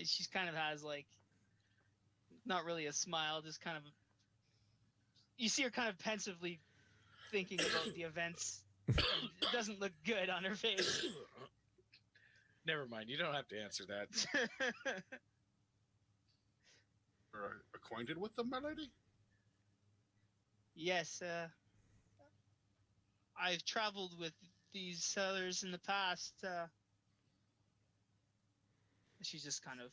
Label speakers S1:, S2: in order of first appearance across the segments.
S1: she's kind of has like, not really a smile, just kind of. You see her kind of pensively thinking about the events. And it doesn't look good on her face.
S2: Never mind. You don't have to answer that.
S3: Are acquainted with them, my lady?
S1: Yes, I've traveled with these sellers in the past. She's just kind of.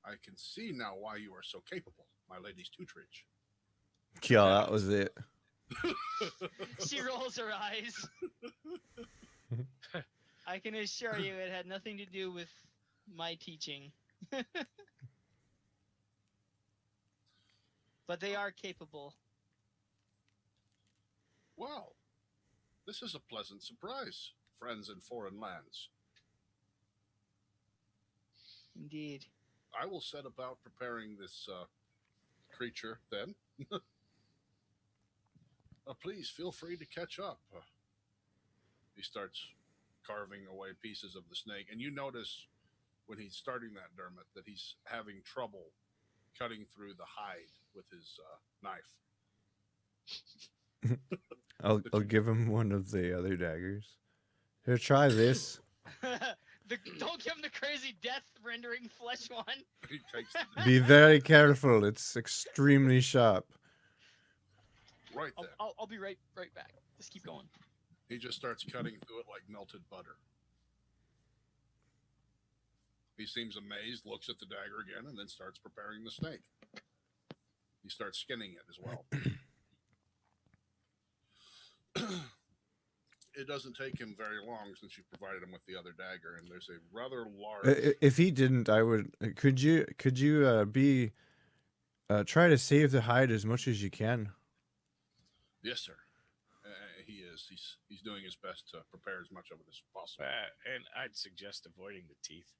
S3: I can see now why you are so capable, my lady's tutorage.
S4: Yeah, that was it.
S1: She rolls her eyes. I can assure you it had nothing to do with my teaching. But they are capable.
S3: Well, this is a pleasant surprise, friends in foreign lands.
S1: Indeed.
S3: I will set about preparing this creature then. Please feel free to catch up. He starts carving away pieces of the snake, and you notice when he's starting that, Dermot, that he's having trouble cutting through the hide with his knife.
S4: I'll give him one of the other daggers. Here, try this.
S1: Don't give him the crazy death rendering flesh one.
S3: He takes the
S4: Be very careful. It's extremely sharp.
S3: right there.
S1: I'll be right back. Just keep going.
S3: He just starts cutting through it like melted butter. He seems amazed, looks at the dagger again, and then starts preparing the snake. He starts skinning it as well. It doesn't take him very long since you provided him with the other dagger, and there's a rather large.
S4: If he didn't, I would. Could you try to save the hide as much as you can?
S3: Yes, sir. He is. He's doing his best to prepare as much of it as possible.
S2: And I'd suggest avoiding the teeth.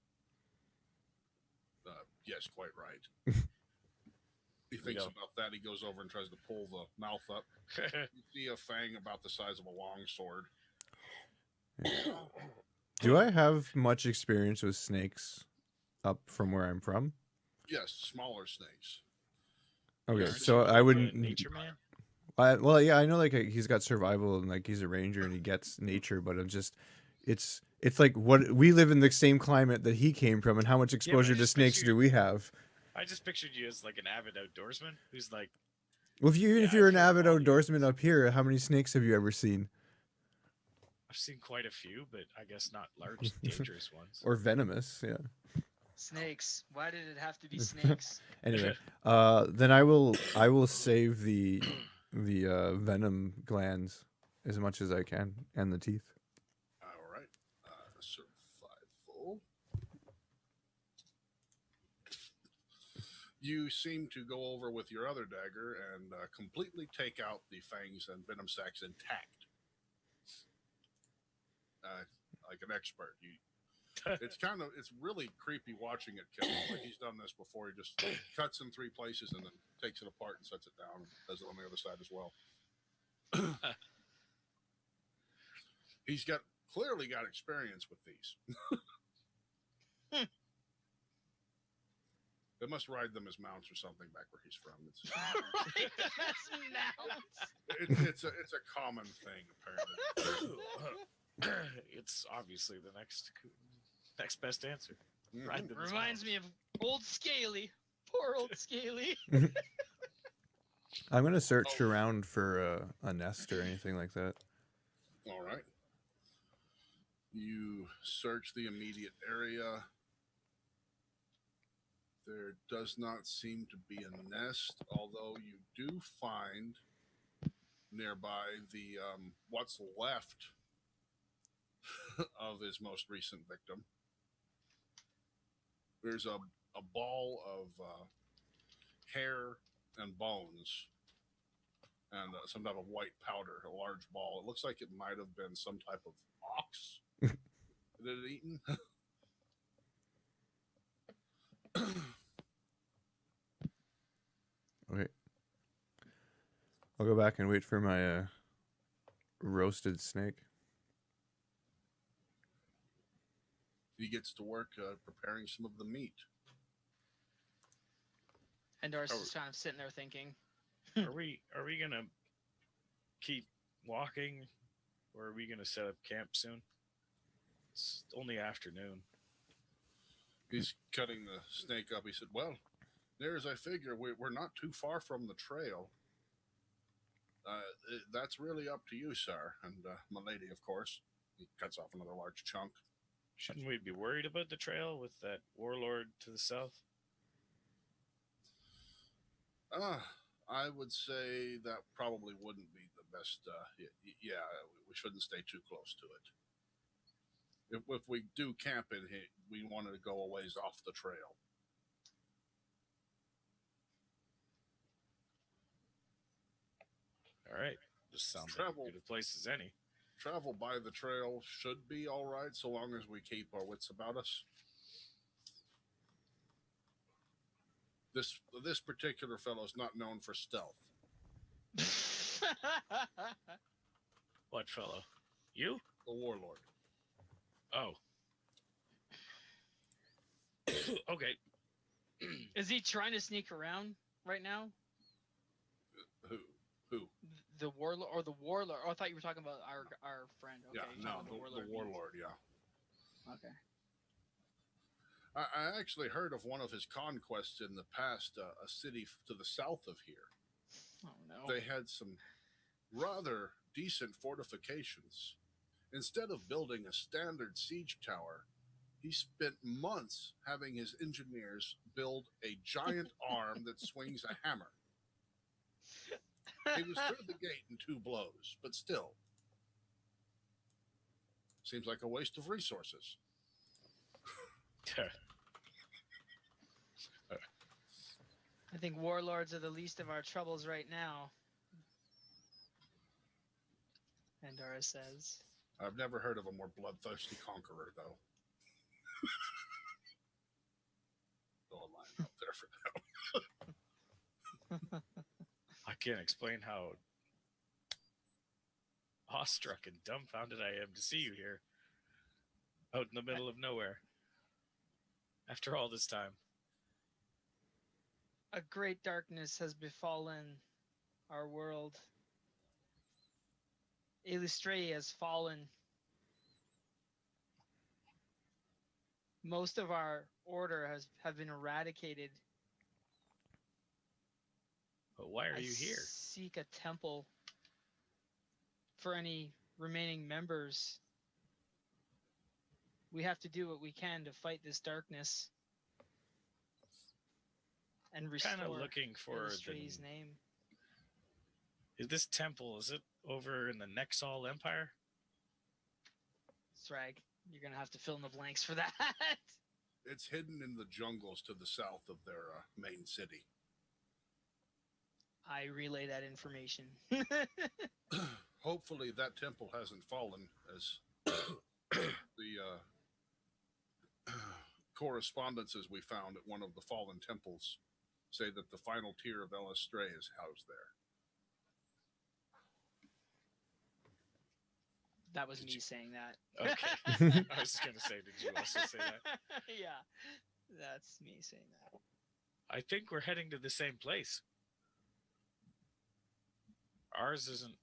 S3: Yes, quite right. He thinks about that. He goes over and tries to pull the mouth up. You see a fang about the size of a long sword.
S4: Do I have much experience with snakes up from where I'm from?
S3: Yes, smaller snakes.
S4: Okay,
S3: Yes.
S4: so I wouldn't.
S2: Nature man.
S4: Well, yeah, I know like he's got survival and like he's a ranger and he gets nature, but it's like what we live in the same climate that he came from, and how much exposure to snakes do we have?
S2: I just pictured you as like an avid outdoorsman who's like.
S4: Well, if you're an avid outdoorsman up here, how many snakes have you ever seen?
S2: I've seen quite a few, but I guess not large, dangerous ones.
S4: Or venomous, yeah.
S1: Snakes. Why did it have to be snakes?
S4: Anyway, then I will save the venom glands as much as I can, and the teeth.
S3: All right. Survival. You seem to go over with your other dagger and completely take out the fangs and venom sacs intact. Like an expert. It's really creepy watching it kill him. Like he's done this before. He just cuts in 3 places and then takes it apart and sets it down and does it on the other side as well. He's clearly got experience with these. They must ride them as mounts or something back where he's from.
S1: Ride them as mounts.
S3: It's a common thing apparently.
S2: It's obviously the next best answer.
S3: Mm-hmm.
S2: Ride them as
S1: Reminds
S2: mounts.
S1: me of old Scaly. Poor old Scaly.
S4: I'm gonna search around for a nest or anything like that.
S3: All right. You search the immediate area. There does not seem to be a nest, although you do find nearby the what's left of his most recent victim. There's a ball of hair and bones and some type of white powder, a large ball. It looks like it might have been some type of ox that it had eaten.
S4: Okay. I'll go back and wait for my roasted snake.
S3: He gets to work preparing some of the meat.
S1: And Doris is kind of sitting there thinking.
S2: Are we gonna keep walking, or are we gonna set up camp soon? It's only afternoon.
S3: He's cutting the snake up. He said, well, near as I figure, we're not too far from the trail. That's really up to you, sir, and my lady, of course. He cuts off another large chunk.
S2: Shouldn't we be worried about the trail with that warlord to the south?
S3: I would say that probably wouldn't be the best. Yeah, we shouldn't stay too close to it. If we do camp in here, we wanted to go a ways off the trail.
S2: All right. Just sounds like as good a place as any.
S3: Travel by the trail should be all right, so long as we keep our wits about us. This particular fellow is not known for stealth.
S2: What fellow? You?
S3: The warlord.
S2: Oh. Okay.
S1: Is he trying to sneak around right now?
S3: Who?
S1: The warlord or the warlord? Oh, I thought you were talking about our friend. Okay,
S3: yeah, no, the warlord. Yeah.
S1: Okay.
S3: I actually heard of one of his conquests in the past, a city to the south of here.
S1: Oh no.
S3: They had some rather decent fortifications. Instead of building a standard siege tower, he spent months having his engineers build a giant arm that swings a hammer. He was through the gate in 2 blows, but still. Seems like a waste of resources.
S1: I think warlords are the least of our troubles right now. Andara says.
S3: I've never heard of a more bloodthirsty conqueror, though. Go a line up there for that.
S2: I can't explain how awestruck and dumbfounded I am to see you here, out in the middle of nowhere, after all this time.
S1: A great darkness has befallen our world. Illustray has fallen. Most of our order have been eradicated.
S2: But why are you here?
S1: Seek a temple for any remaining members. We have to do what we can to fight this darkness and restore
S2: kind of looking for
S1: Illustray's name.
S2: Is this temple, is it over in the Nexal Empire?
S1: Sragg, you're going to have to fill in the blanks for that.
S3: It's hidden in the jungles to the south of their main city.
S1: I relay that information.
S3: Hopefully that temple hasn't fallen, as the correspondences we found at one of the fallen temples say that the final tier of Illustray is housed there.
S1: That was me saying that.
S2: Okay. I was just going to say, did you also say that?
S1: Yeah, that's me saying that.
S2: I think we're heading to the same place. Ours isn't.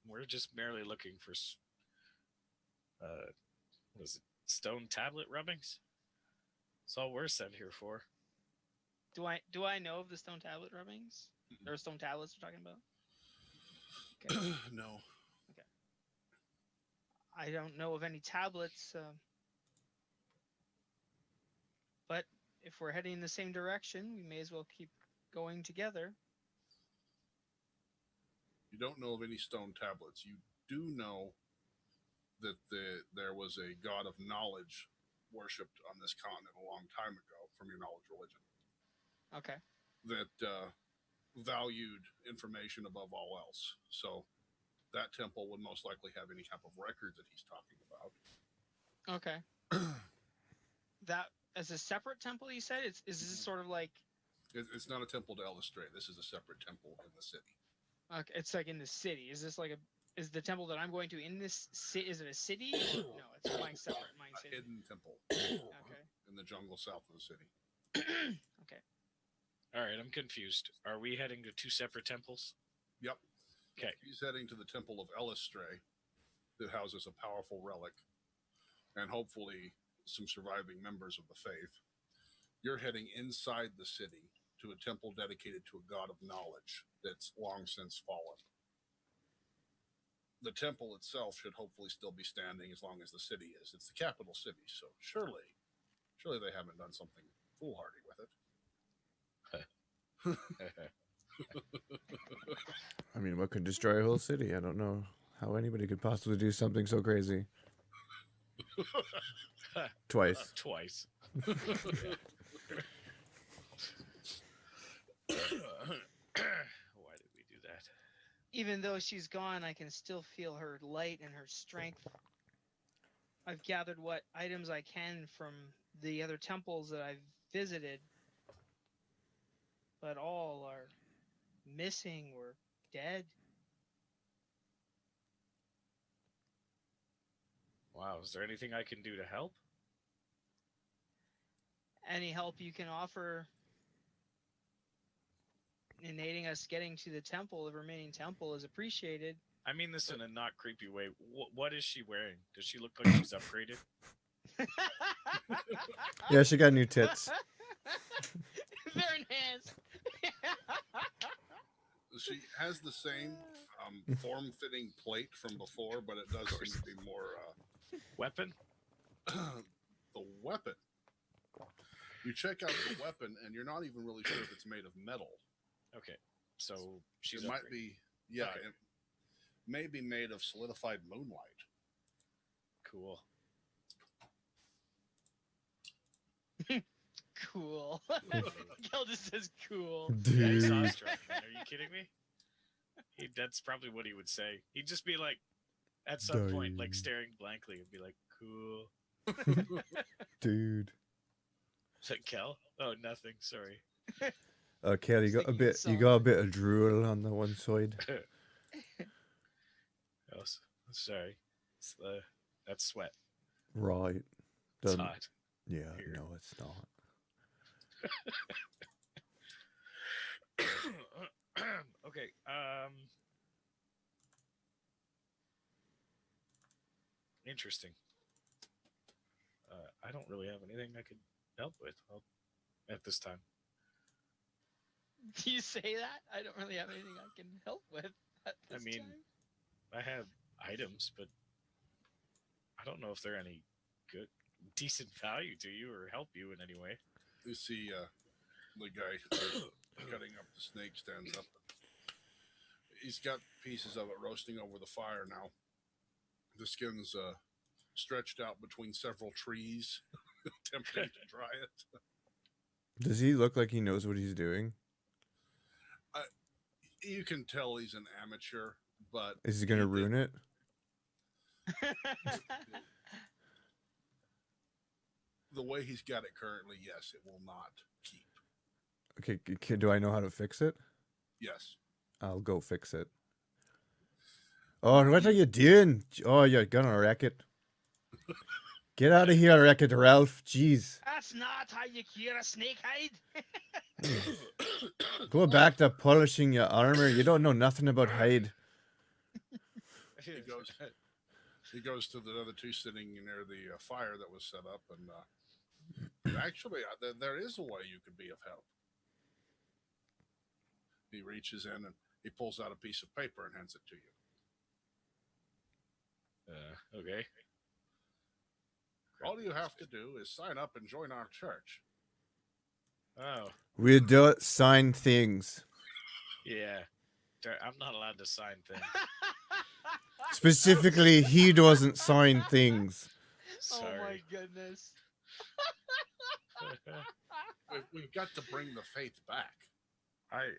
S2: We're just merely looking for, what is it, stone tablet rubbings? That's all we're sent here for.
S1: Do I know of the stone tablet rubbings? Or stone tablets we're talking about? Okay.
S3: No.
S1: Okay. I don't know of any tablets. But if we're heading in the same direction, we may as well keep going together.
S3: You don't know of any stone tablets. You do know that there was a god of knowledge worshipped on this continent a long time ago from your knowledge religion.
S1: Okay.
S3: That valued information above all else. So that temple would most likely have any type of record that he's talking about.
S1: Okay. That as a separate temple, you said? Is this sort of like...
S3: It's not a temple to Illustray. This is a separate temple in the city.
S1: Okay, it's like in the city. Is this like Is the temple that I'm going to in this is it a city? Or, no, it's mine separate. Mine
S3: A
S1: city.
S3: hidden temple
S1: Okay.
S3: in the jungle south of the city.
S1: Okay.
S2: All right, I'm confused. Are we heading to two separate temples?
S3: Yep.
S2: Okay.
S3: He's heading to the temple of Elistray, that houses a powerful relic, and hopefully some surviving members of the faith. You're heading inside the city to a temple dedicated to a god of knowledge that's long since fallen. The temple itself should hopefully still be standing as long as the city is. It's the capital city, so surely they haven't done something foolhardy with it.
S4: I mean, what could destroy a whole city? I don't know how anybody could possibly do something so crazy. Twice.
S2: Twice. Why did we do that?
S1: Even though she's gone, I can still feel her light and her strength. I've gathered what items I can from the other temples that I've visited, but all are missing or dead.
S2: Wow, is there anything I can do to help?
S1: Any help you can offer in aiding us getting to the temple, the remaining temple, is appreciated.
S2: I mean this in a not creepy way. What is she wearing? Does she look like she's upgraded?
S4: Yeah, she got new tits.
S1: They're enhanced.
S3: She has the same form-fitting plate from before, but it does seem to be more...
S2: Weapon?
S3: The weapon. You check out the weapon, and you're not even really sure if it's made of metal.
S2: Okay, so she's
S3: It might
S2: upgraded.
S3: be, yeah,
S2: Okay.
S3: it may be made of solidified moonlight.
S2: Cool.
S1: Cool. Kel just says cool.
S2: Yeah, he's
S4: Dude.
S2: awestruck, man. Are you kidding me? That's probably what he would say. He'd just be like, at some point, like
S4: Dude.
S2: staring blankly and be like, cool.
S4: Dude.
S2: Is that Kel? Oh, nothing. Sorry.
S4: Okay, you got a
S1: Singing
S4: bit.
S1: the
S4: You got a bit of drool on the one side.
S2: Oh, sorry. That's sweat.
S4: Right.
S2: It's
S4: Doesn't-
S2: hot.
S4: Yeah.
S2: Here.
S4: No, it's not.
S2: Okay. Interesting. I don't really have anything I could help with at this time.
S1: Do you say that? I don't really have anything I can help with at this
S2: mean,
S1: time.
S2: I have items, but I don't know if they're any good, decent value to you or help you in any way.
S3: You see the guy cutting up the snake stands up. He's got pieces of it roasting over the fire now. The skin's stretched out between several trees, attempting to dry it.
S4: Does he look like he knows what he's doing?
S3: You can tell he's an amateur, but
S4: Is he gonna ruin it?
S3: the way he's got it currently, yes, it will not keep.
S4: Okay, do I know how to fix it?
S3: Yes.
S4: I'll go fix it. Oh, what are you doing? Oh, you're gonna wreck it. Get out of here, wreck it, Ralph. Jeez.
S1: That's not how you cure a snake hide.
S4: Go back to polishing your armor. You don't know nothing about hide.
S3: He goes to the other two sitting near the fire that was set up, and actually, there is a way you could be of help. He reaches in and he pulls out a piece of paper and hands it to you.
S2: Okay.
S3: All you have to do is sign up and join our church.
S2: Oh,
S4: We don't sign things.
S2: yeah. I'm not allowed to sign things.
S4: Specifically, he doesn't sign things.
S1: Oh my
S2: Sorry.
S1: goodness.
S3: We've got to bring the faith back.
S2: I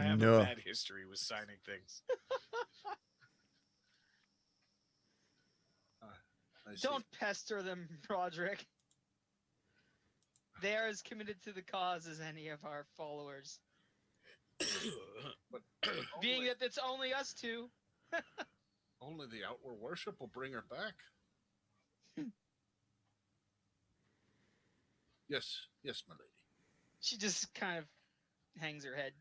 S2: have
S4: No.
S2: a bad history with signing things.
S3: I see.
S1: Don't pester them, Roderick. They are as committed to the cause as any of our followers.
S3: But
S1: Being that it's only us two.
S3: only the outward worship will bring her back. Yes, yes, my lady.
S1: She just kind of hangs her head.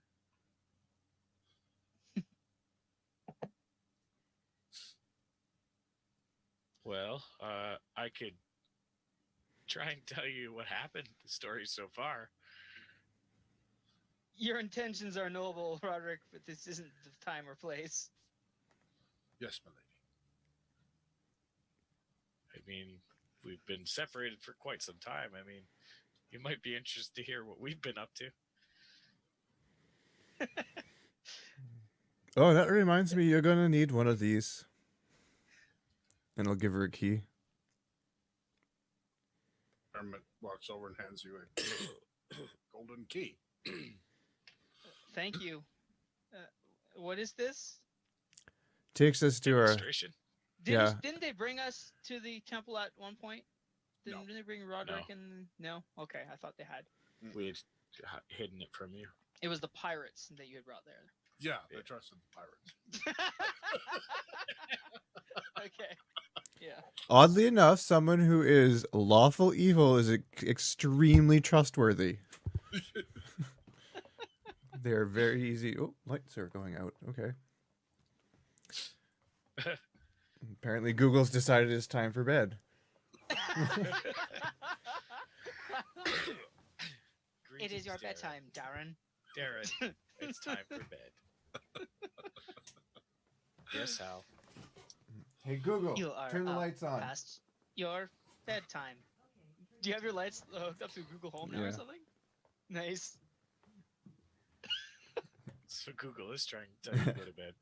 S2: Well, I could try and tell you what happened, the story so far.
S1: Your intentions are noble, Roderick, but this isn't the time or place.
S3: Yes, my lady.
S2: I mean, we've been separated for quite some time. I mean, you might be interested to hear what we've been up to.
S4: Oh, that reminds me, you're gonna need one of these. And I'll give her a key.
S3: Dermot walks over and hands you a golden key.
S1: Thank you. What is this?
S4: Takes us to our...
S2: Demonstration?
S4: Yeah.
S1: Didn't they bring us to the temple at one point? Didn't
S3: No.
S1: they bring Roderick
S2: No.
S1: and... No? Okay, I thought they had.
S2: We had hidden it from you.
S1: It was the pirates that you had brought there.
S3: Yeah, they trusted the pirates.
S1: Okay. Yeah.
S4: Oddly enough, someone who is lawful evil is extremely trustworthy. They're very easy. Oh, lights are going out. Okay. Apparently, Google's decided it's time for bed.
S1: It is your
S2: Greetings,
S1: bedtime, Darren.
S2: Darren, it's time for bed. Yes, Hal.
S4: Hey, Google,
S1: You are
S4: turn the
S1: up
S4: lights on.
S1: past your bedtime. Do you have your lights hooked up to Google Home now or
S4: Yeah.
S1: something? Nice.
S2: So Google is trying to tell you to go to bed.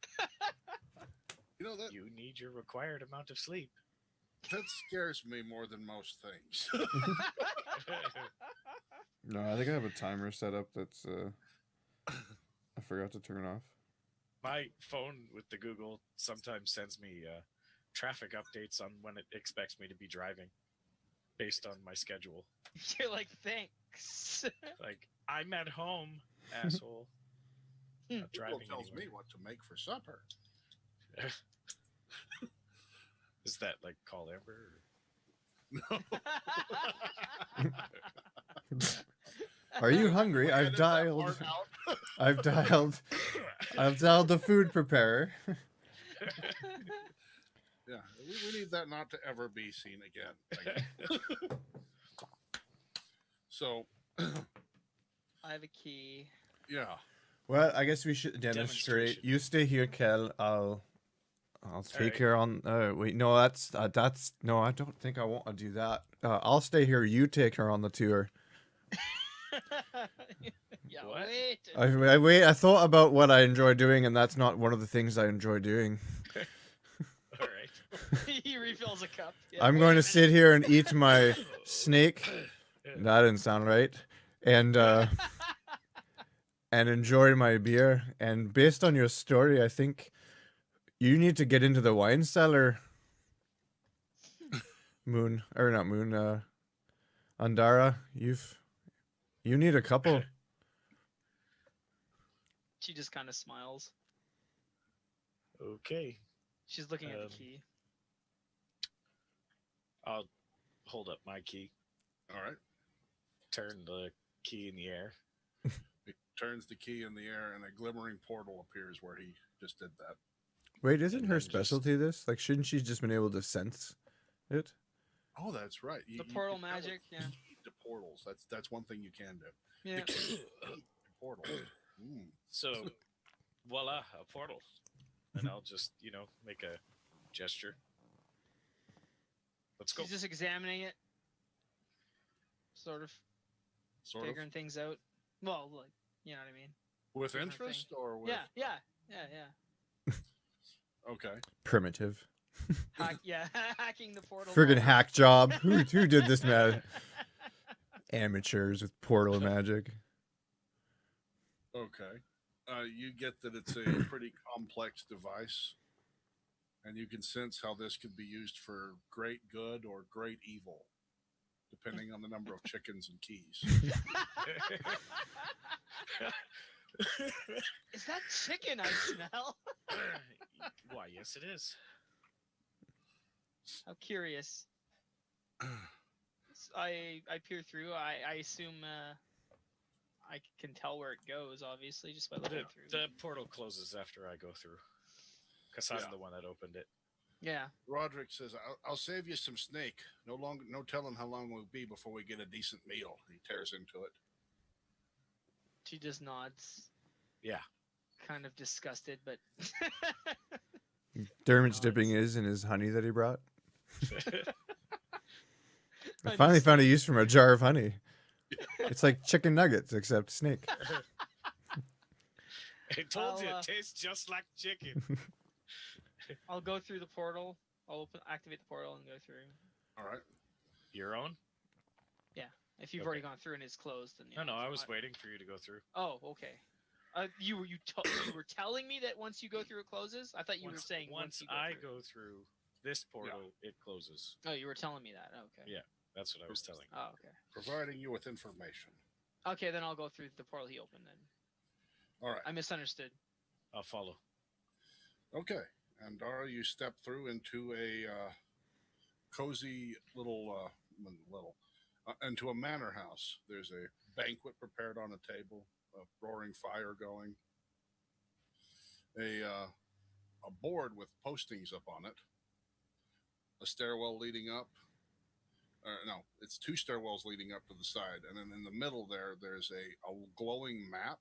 S3: You know, that
S2: You need your required amount of sleep.
S3: scares me more than most things.
S4: No, I think I have a timer set up that's I forgot to turn off.
S2: My phone with the Google sometimes sends me traffic updates on when it expects me to be driving based on my schedule.
S1: You're like, thanks.
S2: Like, I'm at home, asshole. Not
S3: Google
S2: driving
S3: tells me
S2: anywhere.
S3: what to make for supper.
S2: Is that like Call Amber?
S4: Are you hungry? I've
S3: Edit that
S4: dialed.
S3: part out.
S4: I've dialed the food preparer.
S3: Yeah, we need that not to ever be seen again. So,
S1: I have a key.
S3: yeah.
S4: Well, I guess we should demonstrate.
S2: Demonstration.
S4: You stay here, Kel. I'll take
S2: right.
S4: her on. Wait, no, that's no. I don't think I want to do that. I'll stay here. You take her on the tour.
S1: Yeah,
S2: What?
S1: wait.
S4: I wait. I thought about what I enjoy doing, and that's not one of the things I enjoy doing.
S2: All right.
S1: He refills a cup. Yeah,
S4: I'm
S1: wait
S4: going
S1: a
S4: to sit here and eat my snake. That didn't sound right. And and enjoy my beer. And based on your story, I think you need to get into the wine cellar. Moon, or not Moon, Andara, you need a couple.
S1: She just kind of smiles.
S2: Okay.
S1: She's looking at the
S2: Um,
S1: key.
S2: I'll hold up my key,
S3: All right.
S2: turn the key in the air.
S3: He turns the key in the air, and a glimmering portal appears where he just did that.
S4: Wait, isn't
S2: And
S4: her
S2: then just-
S4: specialty this? Like, shouldn't she just been able to sense it?
S3: Oh, that's right.
S1: The portal
S3: can never
S1: magic, yeah.
S3: key to portals. That's one thing you can do.
S1: Yeah.
S3: The key to portals. Mm.
S2: So, voila, a portal. And I'll just, make a gesture. Let's go.
S1: She's just examining it. Sort of
S3: Sort of.
S1: figuring things out. Well, like, you know what I mean?
S3: With
S1: different
S3: interest or with?
S1: Yeah.
S3: Okay.
S4: Primitive.
S1: Hacking the portal.
S4: Friggin'
S1: wall.
S4: hack job. Who did this, man? Amateurs with portal magic.
S3: Okay. You get that it's a pretty complex device, and you can sense how this could be used for great good or great evil, depending on the number of chickens and keys.
S1: Is that chicken I smell?
S2: Why, yes, it is.
S1: How curious. I peer through. I assume I can tell where it goes, obviously, just by looking through.
S2: The portal closes after I go through. Because I'm the one that opened it.
S1: Yeah.
S3: Roderick says, I'll save you some snake. No telling how long it will be before we get a decent meal. He tears into it.
S1: She just nods.
S2: Yeah.
S1: Kind of disgusted, but...
S4: Dermot's dipping his in his honey that he brought. I
S1: Honey
S4: finally found a
S1: snake.
S4: use for a jar of honey. It's like chicken nuggets, except snake.
S2: I told you,
S1: I'll,
S2: it tastes just like chicken.
S1: I'll go through the portal. I'll activate the portal and go through.
S3: All right.
S2: Your own?
S1: If you've already gone through and it's closed, then
S2: No, I was waiting for you to go through.
S1: Oh, okay. You were telling me that once you go through it closes? I thought you were saying once you go
S2: go through this portal, it closes.
S1: Oh, you were telling me that. Okay.
S2: Yeah, that's what I was telling you.
S1: Oh, okay.
S3: Providing you with information.
S1: Okay, then I'll go through the portal he opened then.
S3: All right.
S1: I misunderstood.
S2: I'll follow.
S3: Okay. Andara, you step through into a cozy into a manor house. There's a banquet prepared on a table, a roaring fire going, a board with postings up on it, a stairwell leading up. No, it's two stairwells leading up to the side, and then in the middle there's a glowing map.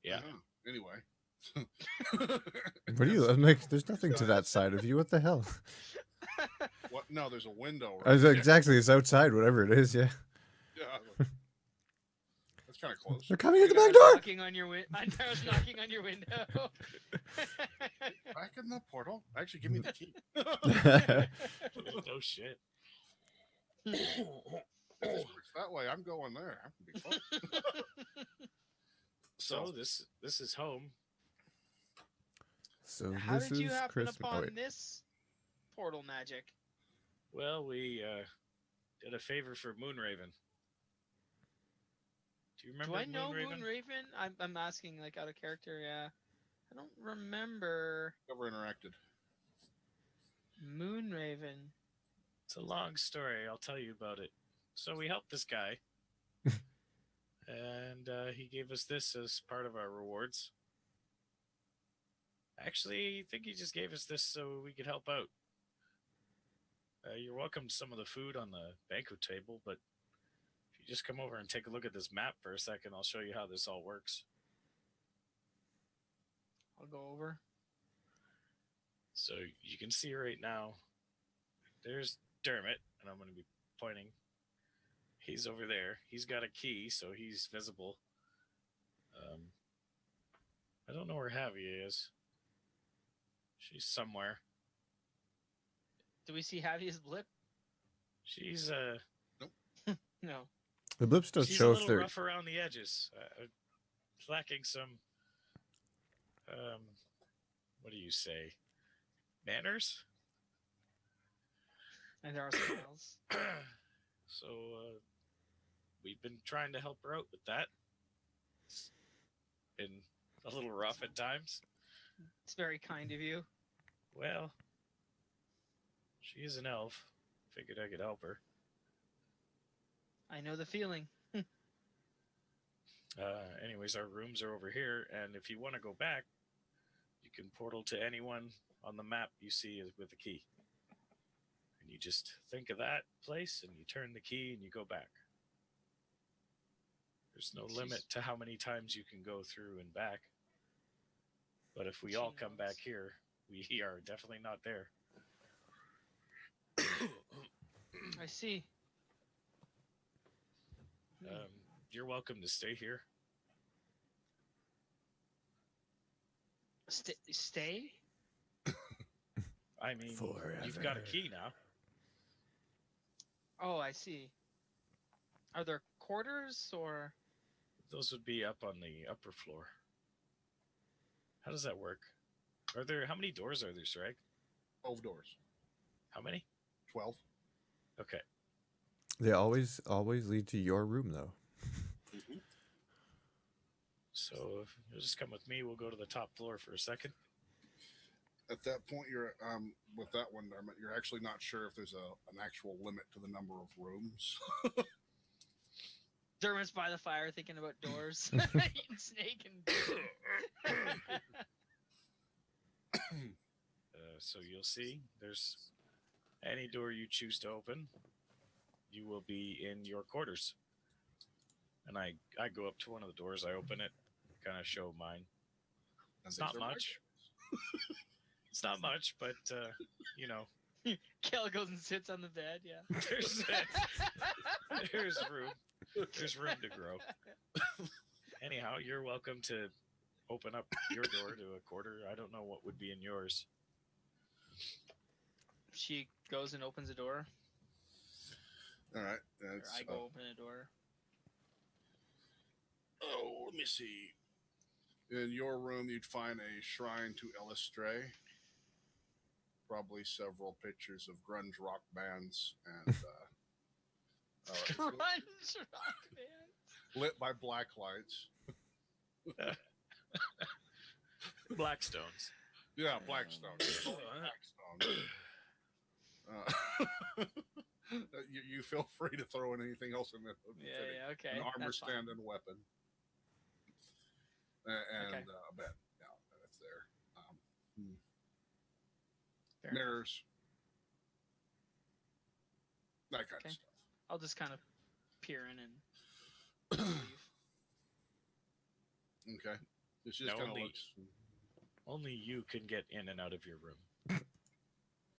S2: Yeah.
S3: Anyway.
S4: What do you? I'm like, there's nothing to that side of you. What the hell?
S3: What? No, there's a window.
S4: I was exactly. It's outside, whatever it is. Yeah.
S3: Yeah. That's kind of close.
S4: They're coming in the back door.
S1: Knocking on your Andara's knocking on your window.
S3: Back in the portal. Actually, give me the key.
S2: No shit.
S3: If this works that way, I'm going there. That would be fun.
S2: So this is home.
S4: So
S1: How
S4: this
S1: did you
S4: is
S1: happen
S4: Christmas. Oh,
S1: upon
S4: wait.
S1: this portal magic?
S2: Well, we did a favor for Moonraven. Do you remember
S1: Do I know
S2: Moonraven?
S1: Moonraven? I'm asking like out of character. Yeah, I don't remember
S3: Never interacted.
S1: Moonraven.
S2: It's a long story. I'll tell you about it. So we helped this guy, and he gave us this as part of our rewards. Actually, I think he just gave us this so we could help out. You're welcome to some of the food on the banquet table, but if you just come over and take a look at this map for a second, I'll show you how this all works.
S1: I'll go over.
S2: So you can see right now, there's Dermot, and I'm going to be pointing. He's over there. He's got a key, so he's visible. I don't know where Haavia is. She's somewhere.
S1: Do we see Haavia's blip?
S2: She's
S1: No.
S4: The blips don't
S2: she's
S4: show
S2: a
S4: if
S2: little
S4: they're.
S2: rough around the edges, lacking some. What do you say? Manners.
S1: And there are smells.
S2: So we've been trying to help her out with that. It's been a little rough at times.
S1: It's very kind of you.
S2: Well, she is an elf. Figured I could help her.
S1: I know the feeling.
S2: Anyways, our rooms are over here, and if you want to go back, you can portal to anyone on the map you see with a key. And you just think of that place, and you turn the key, and you go back. There's no limit to how many times you can go through and back. But if we all come back here, we are definitely not there.
S1: I see.
S2: You're welcome to stay here.
S1: Stay?
S2: I mean, you've got a key now.
S1: Oh, I see. Are there quarters or?
S2: Those would be up on the upper floor. How does that work? How many doors are there, Sragg?
S3: 12 doors.
S2: How many?
S3: 12.
S2: Okay.
S4: They always lead to your room, though.
S2: So if you'll just come with me, we'll go to the top floor for a second.
S3: At that point, you're with that one, Dermot, you're actually not sure if there's an actual limit to the number of rooms.
S1: Dermot's by the fire thinking about doors. Eating snake and
S2: So you'll see there's any door you choose to open, you will be in your quarters. And I go up to one of the doors, I open it, kind of show mine. It's not much. It's not much, but you know.
S1: Kel goes and sits on the bed. Yeah.
S2: There's room. There's room to grow. Anyhow, you're welcome to open up your door to a quarter. I don't know what would be in yours.
S1: She goes and opens a door.
S3: All right.
S1: Or I go open a door.
S3: Oh, let me see. In your room, you'd find a shrine to Elistray. Probably several pictures of grunge rock bands and
S1: Grunge rock bands
S3: lit by black lights.
S2: Blackstones.
S3: Yeah, Blackstone. Blackstone. You feel free to throw in anything else in it.
S1: Yeah, okay.
S3: An armor
S1: That's
S3: stand
S1: fine.
S3: and weapon. And
S1: Okay.
S3: a bed. Yeah, that's there.
S1: Fair enough.
S3: Mirrors. That kind
S1: Okay.
S3: of stuff.
S1: I'll just kind of peer in and leave.
S3: Okay. She just
S2: No,
S3: kind of
S2: only-
S3: looks.
S2: Only you can get in and out of your room.